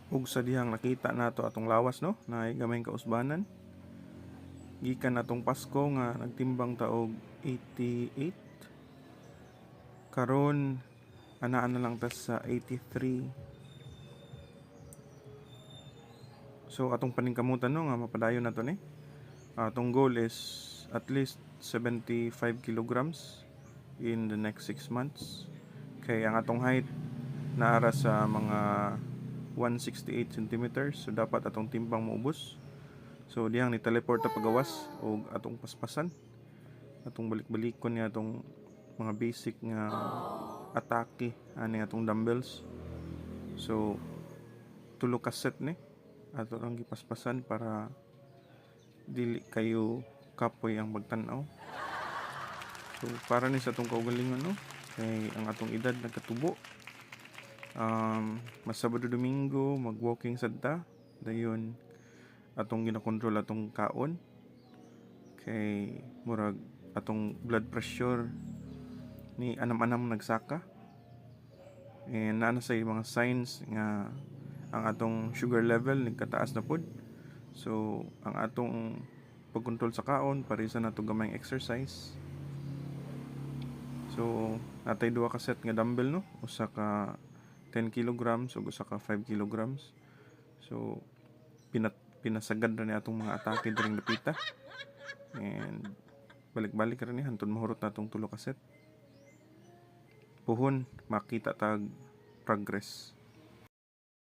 ug sa dihang nakita nato atong lawas no na gamay kausbanan gikan natong Pasko nga nagtimbang ta og 88, karon anaan na lang ta sa 83. So atong paningkamutan no nga mapadayon nato ni atong goal is at least 75 kilograms in the next 6 months. Kay ang atong height naara sa mga 168 centimeters, so dapat atong timbang maubos. So dihang ni teleport ta pagawas og atong paspasan, atong balik-balikon ni atong mga basic nga atake ani atong dumbbells. So tulo ka set ni ato lang gipaspasan para dili kayo kapoy ang magtan-aw. So para ni sa atong kaugalingon no, kay ang atong edad nagkatubo. Mas Sabado Domingo mag-walking sadta, dayon atong ginakontrol atong kaon kay murag atong blood pressure ni anam-anam nagsaka, and naa na say mga signs nga ang atong sugar level nagkataas na pod. So ang atong pagkontrol sa kaon parisa nato gamayng exercise. So natay duha ka set nga dumbbell no, usa ka 10 kilograms ug usa ka 5 kilograms. So pinasagad ra ni atong mga atake diring dapita, and balik-balik ra ni hantod mahurot natong tulo ka set. Puhon makita tag progress.